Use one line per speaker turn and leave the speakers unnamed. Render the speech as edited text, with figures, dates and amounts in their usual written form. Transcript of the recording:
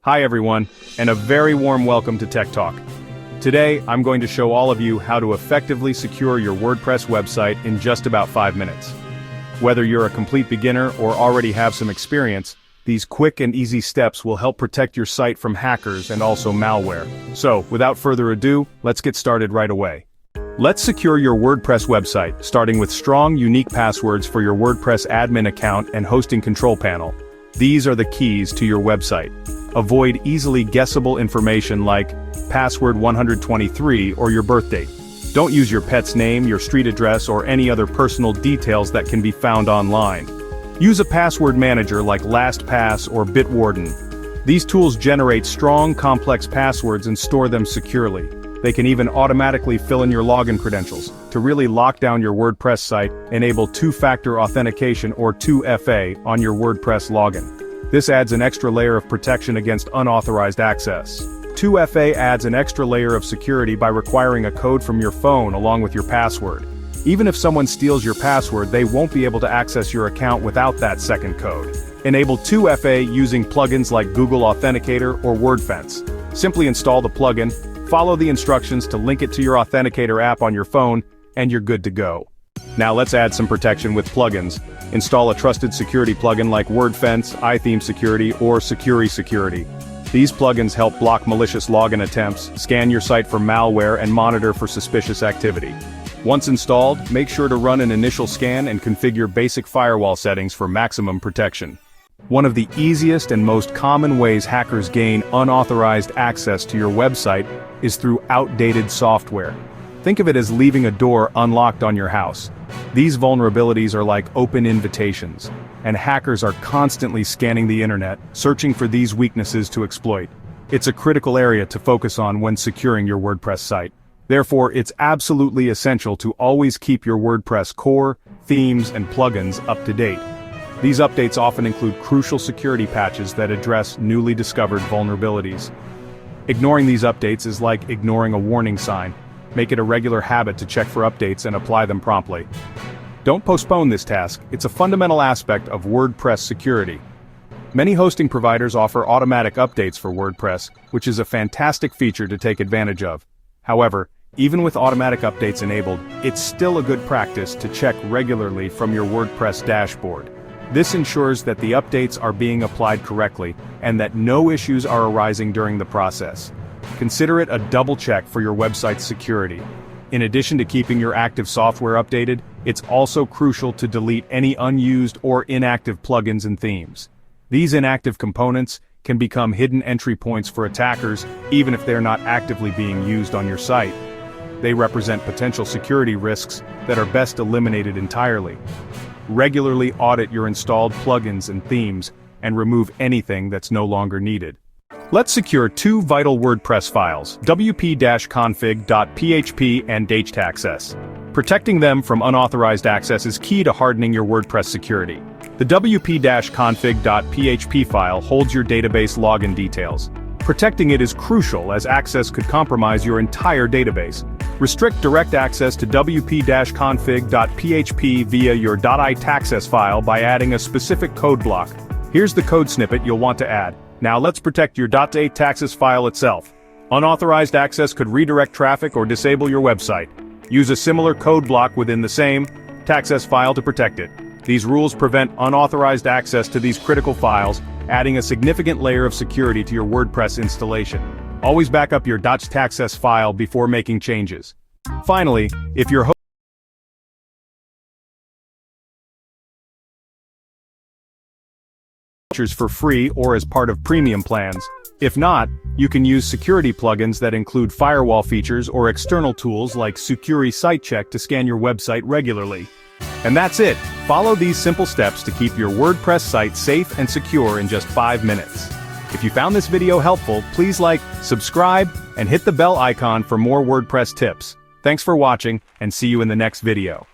Hi everyone, and a very warm welcome to Tech Talk. Today, I'm going to show all of you how to effectively secure your WordPress website in just about 5 minutes. Whether you're a complete beginner or already have some experience, these quick and easy steps will help protect your site from hackers and also malware. So, without further ado, let's get started right away. Let's secure your WordPress website, starting with strong, unique passwords for your WordPress admin account and hosting control panel. These are the keys to your website. Avoid easily guessable information like password 123 or your birth date. Don't use your pet's name, your street address, or any other personal details that can be found online. Use a password manager like LastPass or Bitwarden. These tools generate strong, complex passwords and store them securely. They can even automatically fill in your login credentials. To really lock down your WordPress site, enable two-factor authentication or 2FA on your WordPress login. This adds an extra layer of protection against unauthorized access. 2FA adds an extra layer of security by requiring a code from your phone along with your password. Even if someone steals your password, they won't be able to access your account without that second code. Enable 2FA using plugins like Google Authenticator or WordFence. Simply install the plugin, follow the instructions to link it to your Authenticator app on your phone, and you're good to go. Now let's add some protection with plugins. Install a trusted security plugin like WordFence, iTheme Security, or Securi Security. These plugins help block malicious login attempts, scan your site for malware, and monitor for suspicious activity. Once installed, make sure to run an initial scan and configure basic firewall settings for maximum protection. One of the easiest and most common ways hackers gain unauthorized access to your website is through outdated software. Think of it as leaving a door unlocked on your house. These vulnerabilities are like open invitations, and hackers are constantly scanning the internet, searching for these weaknesses to exploit. It's a critical area to focus on when securing your WordPress site. Therefore, it's absolutely essential to always keep your WordPress core, themes, and plugins up to date. These updates often include crucial security patches that address newly discovered vulnerabilities. Ignoring these updates is like ignoring a warning sign. Make it a regular habit to check for updates and apply them promptly. Don't postpone this task, it's a fundamental aspect of WordPress security. Many hosting providers offer automatic updates for WordPress, which is a fantastic feature to take advantage of. However, even with automatic updates enabled, it's still a good practice to check regularly from your WordPress dashboard. This ensures that the updates are being applied correctly and that no issues are arising during the process. Consider it a double check for your website's security. In addition to keeping your active software updated, it's also crucial to delete any unused or inactive plugins and themes. These inactive components can become hidden entry points for attackers, even if they're not actively being used on your site. They represent potential security risks that are best eliminated entirely. Regularly audit your installed plugins and themes, and remove anything that's no longer needed. Let's secure two vital WordPress files, wp-config.php and htaccess. Protecting them from unauthorized access is key to hardening your WordPress security. The wp-config.php file holds your database login details. Protecting it is crucial as access could compromise your entire database. Restrict direct access to wp-config.php via your .itaccess file by adding a specific code block. Here's the code snippet you'll want to add. Now let's protect your .itaccess file itself. Unauthorized access could redirect traffic or disable your website. Use a similar code block within the same taccess file to protect it. These rules prevent unauthorized access to these critical files, adding a significant layer of security to your WordPress installation. Always back up your .taccess file before making changes. Finally, if your features for free or as part of premium plans. If not, you can use security plugins that include firewall features or external tools like Securi SiteCheck to scan your website regularly. And that's it. Follow these simple steps to keep your WordPress site safe and secure in just 5 minutes. If you found this video helpful, please like, subscribe, and hit the bell icon for more WordPress tips. Thanks for watching, and see you in the next video.